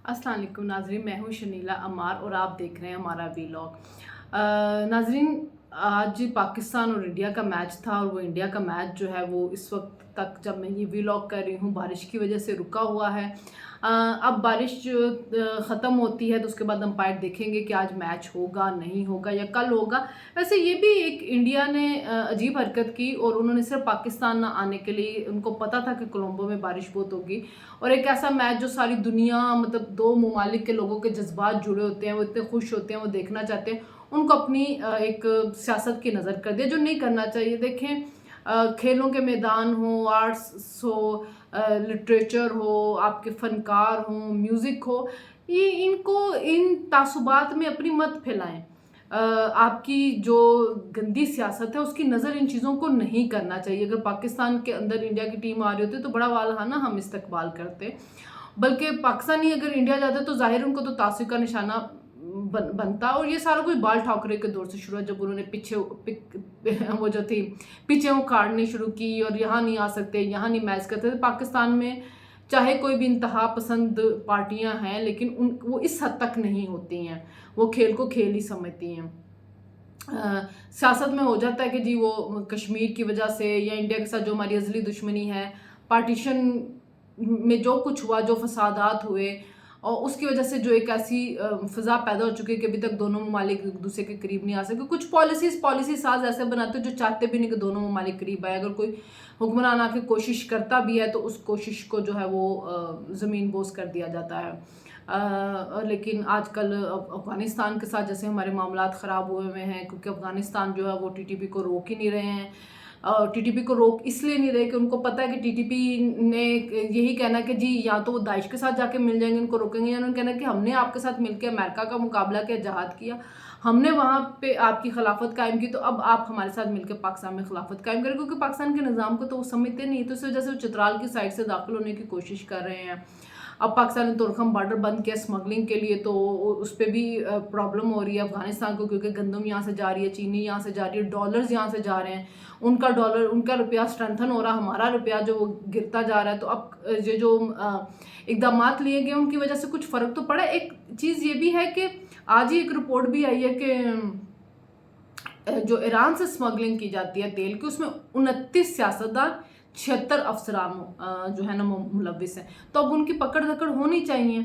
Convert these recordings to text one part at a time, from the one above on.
अस्सलाम वालेकुम नाजरीन, मैं हूँ शनीला अमार और आप देख रहे हैं हमारा वीलॉग। नाजरीन, आज पाकिस्तान और इंडिया का मैच था और वो इंडिया का मैच जो है वो इस वक्त तक जब मैं ये वीलॉग कर रही हूँ बारिश की वजह से रुका हुआ है। अब बारिश ख़त्म होती है तो उसके बाद अंपायर देखेंगे कि आज मैच होगा नहीं होगा या कल होगा। वैसे ये भी एक इंडिया ने अजीब हरकत की और उन्होंने सिर्फ पाकिस्तान ना आने के लिए, उनको पता था कि कोलंबो में बारिश बहुत होगी और एक ऐसा मैच जो सारी दुनिया मतलब दो ममालिक के लोगों के जज्बात जुड़े होते हैं, वो इतने खुश होते हैं, वो देखना चाहते हैं, उनको अपनी एक सियासत की नज़र कर दिया जो नहीं करना चाहिए। देखें, खेलों के मैदान हो, आर्ट्स हो, लिटरेचर हो, आपके फनकार हो, म्यूज़िक हो, ये इनको इन तासुबात में अपनी मत फैलाएं। आपकी जो गंदी सियासत है उसकी नज़र इन चीज़ों को नहीं करना चाहिए। अगर पाकिस्तान के अंदर इंडिया की टीम आ रही होती तो बड़ा वालहाना हम इस्तकबाल करते, बल्कि पाकिस्तानी अगर इंडिया जाता तो जाहिर उनको तो तासुब का निशाना बनता। और ये सारा कुछ बाल ठाकरे के दौर से शुरू है, जब उन्होंने वो जो थी पीछे उखाड़नी शुरू की और यहाँ नहीं आ सकते, यहाँ नहीं मैच करते। पाकिस्तान में चाहे कोई भी इंतहा पसंद पार्टियां हैं लेकिन वो इस हद तक नहीं होती हैं, वो खेल को खेल ही समझती हैं। सियासत में हो जाता है कि जी वो कश्मीर की वजह से या इंडिया के साथ जो हमारी अजली दुश्मनी है, पार्टीशन में जो कुछ हुआ, जो फसादात हुए और उसकी वजह से जो एक ऐसी फ़िज़ा पैदा हो चुकी है कि अभी तक दोनों ममालिक एक दूसरे के करीब नहीं आ सके। कुछ पॉलिसी साज ऐसे बनाते हैं जो चाहते भी नहीं कि दोनों ममालिक करीब आए। अगर कोई हुक्मरान आके कोशिश करता भी है तो उस कोशिश को जो है वो ज़मीन बोस कर दिया जाता है। लेकिन आजकल अफ़गानिस्तान के साथ जैसे हमारे मामलात ख़राब हुए हुए हैं, क्योंकि अफ़गानिस्तान जो है वो टीटीपी को रोक ही नहीं रहे हैं। टीटीपी को रोक इसलिए नहीं रहे कि उनको पता है कि टीटीपी ने यही कहना है कि जी या तो वो दाइश के साथ जाके मिल जाएंगे, उनको रोकेंगे, या उन्होंने कहना है कि हमने आपके साथ मिलकर अमेरिका का मुकाबला किया, जहाद किया, हमने वहाँ पे आपकी खिलाफत कायम की, तो अब आप हमारे साथ मिलकर पाकिस्तान में खिलाफत कायम करें। क्योंकि पाकिस्तान के निज़ाम को तो वो समझते नहीं, तो इस वजह से वो चित्राल की साइड से दाखिल होने की कोशिश कर रहे हैं। अब पाकिस्तान ने तुरखम बॉर्डर बंद किया स्मगलिंग के लिए, तो उस पर भी प्रॉब्लम हो रही है अफगानिस्तान को, क्योंकि गंदम यहाँ से जा रही है, चीनी यहाँ से जा रही है, डॉलर्स यहाँ से जा रहे हैं, उनका डॉलर, उनका रुपया स्ट्रेंथन हो रहा है, हमारा रुपया जो गिरता जा रहा है। तो अब ये जो इकदाम लिए गए उनकी वजह से कुछ फ़र्क तो पड़ा। एक चीज़ ये भी है कि आज ही एक रिपोर्ट भी आई है कि जो ईरान से स्मगलिंग की जाती है तेल की, उसमें 29 सियासतदान, 76 अफसरान जो है ना मुलविस हैं। तो अब उनकी पकड़ धकड़ होनी चाहिए।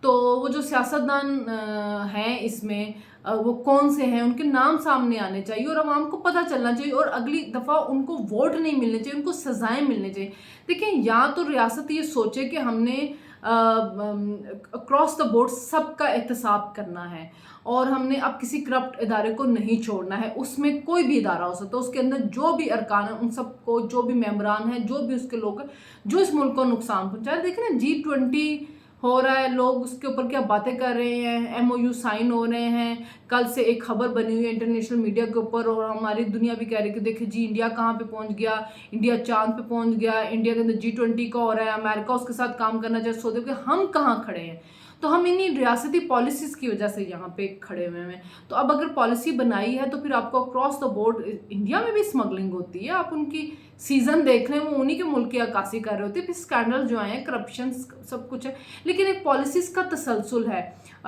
तो वो जो सियासतदान हैं इसमें वो कौन से हैं, उनके नाम सामने आने चाहिए और आवाम को पता चलना चाहिए, और अगली दफ़ा उनको वोट नहीं मिलने चाहिए, उनको सज़ाएं मिलनी चाहिए। देखिए, या तो रियासत ये सोचे कि हमने अक्रॉस द बोर्ड सबका एहतसाब करना है और हमने अब किसी करप्ट इदारे को नहीं छोड़ना है। उसमें कोई भी इदारा हो सकता है, उसके अंदर जो भी अरकान है उन सबको, जो भी मेंबरान हैं, जो भी उसके लोग हैं जो इस मुल्क को नुकसान पहुंचाए। देखिए ना, G20 हो रहा है, लोग उसके ऊपर क्या बातें कर रहे हैं, MOU साइन हो रहे हैं। कल से एक खबर बनी हुई है इंटरनेशनल मीडिया के ऊपर और हमारी दुनिया भी कह रही है कि देखिए जी इंडिया कहाँ पे पहुंच गया, इंडिया चांद पे पहुंच गया, इंडिया के अंदर G20 का हो रहा है, अमेरिका उसके साथ काम करना चाहिए। सोचो कि हम कहाँ खड़े हैं। तो हम इन्हीं रियासती पॉलिसीज़ की वजह से यहाँ पे खड़े हुए हैं। तो अब अगर पॉलिसी बनाई है तो फिर आपको अक्रॉस द बोर्ड, इंडिया में भी स्मगलिंग होती है, आप उनकी सीज़न देख लें, वो उन्हीं के मुल्क की अक्कासी कर रहे होते हैं। फिर स्कैंडल जो आए हैं, करप्शन सब कुछ है, लेकिन एक पॉलिसीज़ का तसलसल है,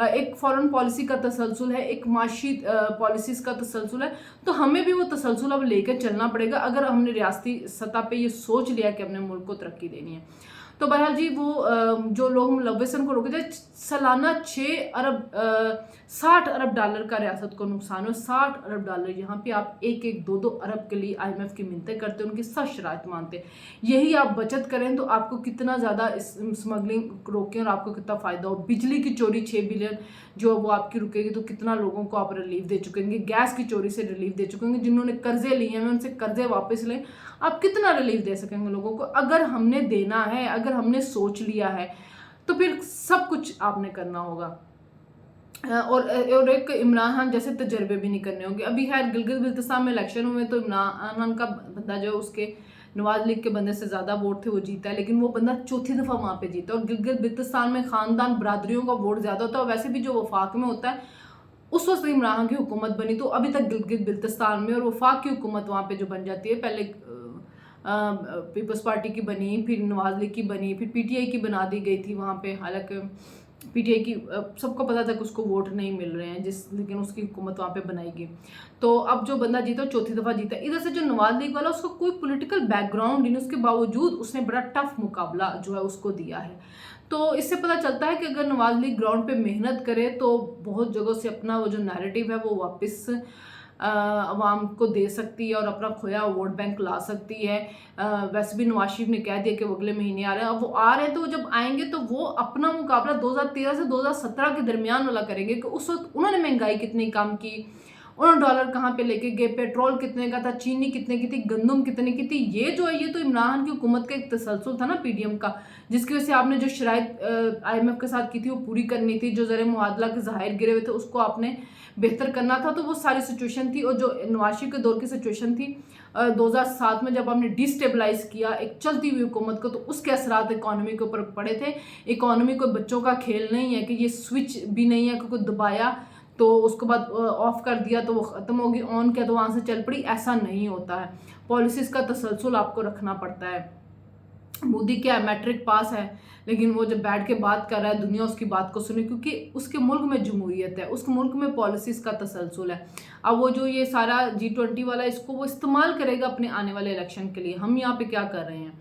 एक फॉरेन पॉलिसी का तसलसल है, एक माशी पॉलिसीज़ का तसलसल है। तो हमें भी वो तसलसल अब लेकर चलना पड़ेगा अगर हमने रियासती सतह पे ये सोच लिया कि अपने मुल्क को तरक्की देनी है। तो बहरहाल जी, वो जो लोग मुलव्वसन को रोके जाए, सालाना 60 अरब डॉलर का रियासत को नुकसान हो। 60 अरब डॉलर, यहाँ पे आप 1-2 अरब के लिए IMF की मिन्नतें करते हैं, उनकी सब शराइत मानते हैं। यही आप बचत करें तो आपको कितना ज़्यादा स्मगलिंग रोकें और आपको कितना फ़ायदा हो। बिजली की चोरी 6 बिलियन जो वो आपकी रुकेगी, तो कितना लोगों को आप रिलीफ दे चुकेंगे। गैस की चोरी से रिलीफ दे चुकेंगे, जिन्होंने कर्जे लिए हैं उनसे कर्जे वापस लें, आप कितना रिलीफ दे सकेंगे लोगों को। अगर हमने देना है, अगर हमने सोच लिया है, तो फिर सब कुछ आपने करना होगा। और एक इमरान खान जैसे तजर्बे भी नहीं करने होंगे। अभी खैर गिलगित बिल्तिस्तान में इलेक्शन हुए तो इमरान खान का बंदा जो उसके नवाज लीग के बंदे से ज़्यादा वोट थे वो जीता है, लेकिन वो बंदा चौथी दफ़ा वहाँ पे जीता। और गिलगित बिल्तिस्तान में ख़ानदान बरादरियों का वोट ज़्यादा होता है, और वैसे भी जो वफाक में होता है उस वक्त इमरान खान की हुकूमत बनी, तो अभी तक गिलगित बिल्तिस्तान में और वफाक की हुकूमत वहाँ पे जो बन जाती है, पहले पीपल्स पार्टी की बनी, फिर नवाज लीग की बनी, फिर PTI की बना दी गई थी वहाँ पे। हालांकि पीटीआई की सबको पता था कि उसको वोट नहीं मिल रहे हैं लेकिन उसकी हुकूमत वहाँ पे बनाएगी। तो अब जो बंदा जीता चौथी दफ़ा जीता। इधर से जो नवाज लीग वाला, उसका कोई पॉलिटिकल बैकग्राउंड नहीं, उसके बावजूद उसने बड़ा टफ मुकाबला जो है उसको दिया है। तो इससे पता चलता है कि अगर नवाज लीग ग्राउंड पे मेहनत करे तो बहुत जगहों से अपना वो जो नैरेटिव है वो वापस अवाम को दे सकती है और अपना खोया वोट बैंक ला सकती है। वैसे भी नवाज शरीफ ने कह दिया कि वो अगले महीने आ रहे हैं। अब वो आ रहे हैं तो जब आएंगे तो वो अपना मुकाबला 2013 से 2017 के दरमियान वाला करेंगे कि उस वक्त उन्होंने महंगाई कितनी कम की, उन्होंने डॉलर कहाँ पे लेके गए, पेट्रोल कितने का था, चीनी कितने की थी, गंदम कितने की थी। ये जो है ये तो इमरान खान की हुकूमत का एक तसलसल था ना पीडीएम का, जिसकी वजह से आपने जो शराइत आईएमएफ के साथ की थी वो पूरी करनी थी, जो ज़र मुआदला के ज़ाहिर गिरे हुए थे उसको आपने बेहतर करना था। तो वो सारी सिचुएशन थी। और जो नवाज शरीफ के दौर की सिचुएशन थी 2007 में जब हमने डिस्टेबलाइज किया एक चलती हुई हुकूमत को, तो उसके असरात इकॉनमी के ऊपर पड़े थे। इकॉनमी कोई बच्चों का खेल नहीं है कि ये स्विच भी नहीं है कि कोई दबाया तो उसके बाद ऑफ कर दिया तो वो ख़त्म होगी, ऑन किया तो वहाँ से चल पड़ी। ऐसा नहीं होता है। पॉलिसीज का तसलसल आपको रखना पड़ता है। मोदी क्या है, मैट्रिक पास है, लेकिन वो जब बैठ के बात कर रहा है दुनिया उसकी बात को सुने, क्योंकि उसके मुल्क में जमहूरियत है, उसके मुल्क में पॉलिसीज़ का तसलसल है। अब वो जो ये सारा G20 वाला इसको वो इस्तेमाल करेगा अपने आने वाले इलेक्शन के लिए। हम यहाँ पे क्या कर रहे हैं,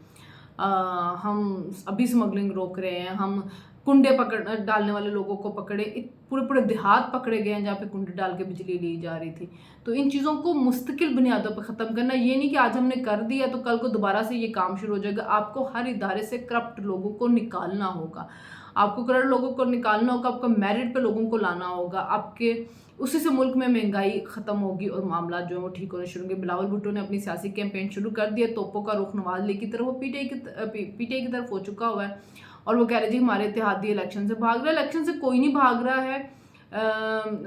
हम अभी स्मगलिंग रोक रहे हैं, हम कुंडे पकड़ डालने वाले लोगों को पकड़े, पूरे पूरे देहात पकड़े गए हैं जहाँ पे कुंडे डाल के बिजली ली जा रही थी। तो इन चीज़ों को मुस्तकिल बुनियादों पर ख़त्म करना, ये नहीं कि आज हमने कर दिया तो कल को दोबारा से ये काम शुरू हो जाएगा। आपको हर इदारे से करप्ट लोगों को निकालना होगा, आपको करप्ट लोगों को निकालना होगा, आपको मेरिट पे लोगों को लाना होगा, आपके उसी से मुल्क में महंगाई ख़त्म होगी और मामला जो है वो ठीक होने शुरू होंगे। बिलावल भुट्टो ने अपनी सियासी कैंपेन शुरू कर दिया, तोपों का रुख नवाज लीग की तरफ, वो पीटीआई की तरफ हो चुका हुआ है और वो कह रहे जी हमारे इत्तेहादी इलेक्शन से भाग रहा है। इलेक्शन से कोई नहीं भाग रहा है।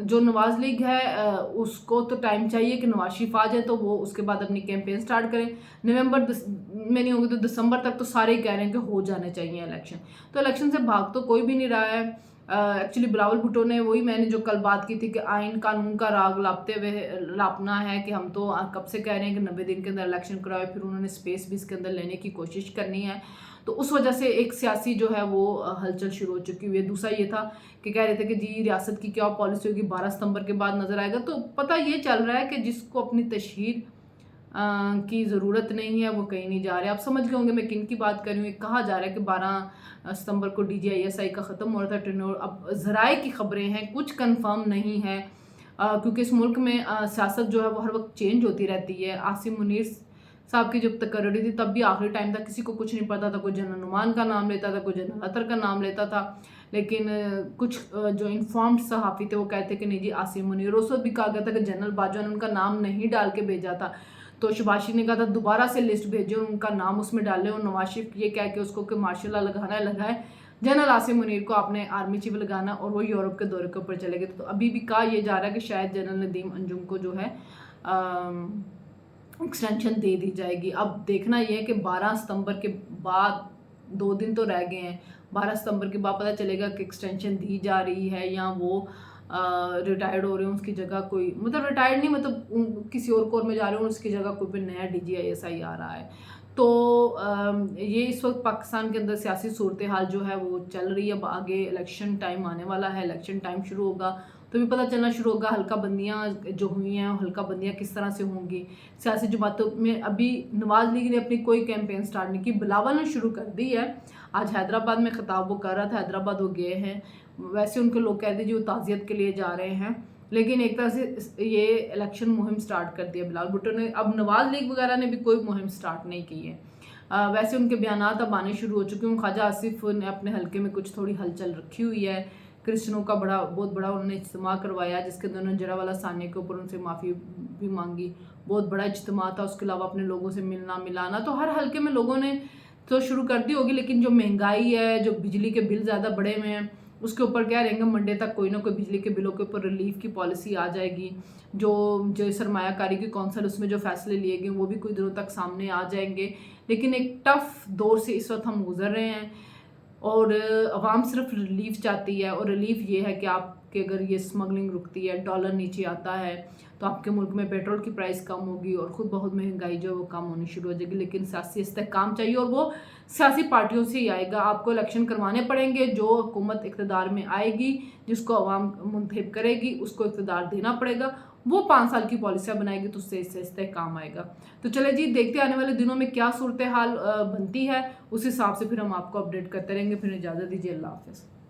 जो नवाज लीग है उसको तो टाइम चाहिए कि नवाज शरीफ आ जाए तो वो उसके बाद अपनी कैंपेन स्टार्ट करें। नवंबर में नहीं होगी तो दिसंबर तक तो सारे ही कह रहे हैं कि हो जाने चाहिए इलेक्शन। तो इलेक्शन से भाग तो कोई भी नहीं रहा है। एक्चुअली बिलावल भुट्टो ने वही मैंने जो कल बात की थी कि आइन कानून का राग लापते हुए लापना है कि हम तो कब से कह रहे हैं कि 90 दिन के अंदर इलेक्शन कराए, फिर उन्होंने स्पेस भी इसके अंदर लेने की कोशिश करनी है। तो उस वजह से एक सियासी जो है वो हलचल शुरू हो चुकी हुई है। दूसरा ये था कि कह रहे थे कि जी रियासत की क्या पॉलिसी होगी 12 सितंबर के बाद नज़र आएगा। तो पता ये चल रहा है कि जिसको अपनी तशहीर की ज़रूरत नहीं है वो कहीं नहीं जा रहे। आप समझ गए होंगे मैं किन की बात कर रही हूँ। कहा जा रहा है कि 12 सितंबर को DGISI का ख़त्म हो रहा था टेन्योर। अब ज़राए की ख़बरें हैं, कुछ कंफर्म नहीं है क्योंकि इस मुल्क में सियासत जो है वो हर वक्त चेंज होती रहती है। आसिम मुनीर साहब की जब तकर्री थी तब भी आखिरी टाइम तक किसी को कुछ नहीं पता था। कोई जनरल नुमान का नाम लेता था, कोई जनरल अतर का नाम लेता था, लेकिन कुछ जो इन्फॉर्म्ड सहाफ़ी थे वो कहते कि नहीं जी आसिम मुनीर। उस वक्त भी कहा गया था कि जनरल बाजवा ने उनका नाम नहीं डाल के भेजा था, तो शबाशी ने कहा था दोबारा से लिस्ट भेजे और उनका नाम उसमें डाले। और नवाज शरीफ ये कह के उसको कि मार्शल लॉ लगाना है लगाए, जनरल आसिम मुनीर को आपने आर्मी चीफ लगाना, और वो यूरोप के दौरे के ऊपर चले गए। तो अभी भी कहा यह जा रहा है कि शायद जनरल नदीम अंजुम को जो है एक्सटेंशन दे दी जाएगी। अब देखना यह है कि 12 सितंबर के बाद 2 दिन तो रह गए हैं। 12 सितंबर के बाद पता चलेगा कि एक्सटेंशन दी जा रही है या वो रिटायर्ड हो रहे हैं, उसकी जगह कोई मतलब रिटायर्ड नहीं मतलब किसी और कोर में जा रहे हो, उसकी जगह कोई भी नया DGISI आ रहा है। तो ये इस वक्त पाकिस्तान के अंदर सियासी सूरत हाल जो है वो चल रही है। अब आगे इलेक्शन टाइम आने वाला है, इलेक्शन टाइम शुरू होगा तो भी पता चलना शुरू होगा हल्का बंदियाँ जो हुई हैं, हल्का बंदियाँ किस तरह से होंगी सियासी जमातों में। अभी नवाज लीग ने अपनी कोई कैंपेन स्टार्ट नहीं की, बिलावल ने शुरू कर दी है। आज हैदराबाद में खिताब वो कर रहा था, हैदराबाद वो गए हैं। वैसे उनके लोग कह दीजिए वो ताज़ियत के लिए जा रहे हैं, लेकिन एक तरह से ये इलेक्शन मुहिम स्टार्ट कर दिया बिलावल भुट्टो ने। अब नवाज लीग वगैरह ने भी कोई मुहिम स्टार्ट नहीं की है। वैसे उनके बयानात अब आने शुरू हो चुके हैं। ख्वाजा आसिफ ने अपने हल्के में कुछ थोड़ी हलचल रखी हुई है। क्रिश्चनों का बहुत बड़ा उन्होंने इज्तिमा करवाया जिसके अंदर उन्होंने जरावाला सानिया के ऊपर उनसे माफ़ी भी मांगी। बहुत बड़ा इज्तिमा था। उसके अलावा अपने लोगों से मिलना मिलाना तो हर हल्के में लोगों ने तो शुरू कर दी होगी, लेकिन जो महंगाई है, जो बिजली के बिल ज़्यादा बढ़े हुए हैं, उसके ऊपर क्या रहेंगे, मंडे तक कोई ना कोई बिजली के बिलों के ऊपर रिलीफ की पॉलिसी आ जाएगी। जो सरमायाकारी की कौंसल उसमें जो फैसले लिए गए वो भी कुछ दिनों तक सामने आ जाएंगे। लेकिन एक टफ दौर से इस वक्त हम गुजर रहे हैं। और अवाम सिर्फ रिलीफ चाहती है, और रिलीफ ये है कि आपके अगर ये स्मगलिंग रुकती है, डॉलर नीचे आता है, तो आपके मुल्क में पेट्रोल की प्राइस कम होगी और ख़ुद बहुत महंगाई जो है वो कम होनी शुरू हो जाएगी। लेकिन सियासी इस्तेहकाम चाहिए, और वो सियासी पार्टियों से ही आएगा। आपको इलेक्शन करवाने पड़ेंगे, जो हुकूमत इक़्तिदार में आएगी, जिसको अवाम मुंतखब करेगी, उसको इक़्तिदार देना पड़ेगा। वो 5 साल की पॉलिसियाँ बनाएगी, तो उससे इस्तेहकाम आएगा। तो चले जी, देखते आने वाले दिनों में क्या सूरत हाल बनती है, उस हिसाब से फिर हम आपको अपडेट करते रहेंगे। फिर इजाज़त दीजिए, अल्लाह हाफ़िज़।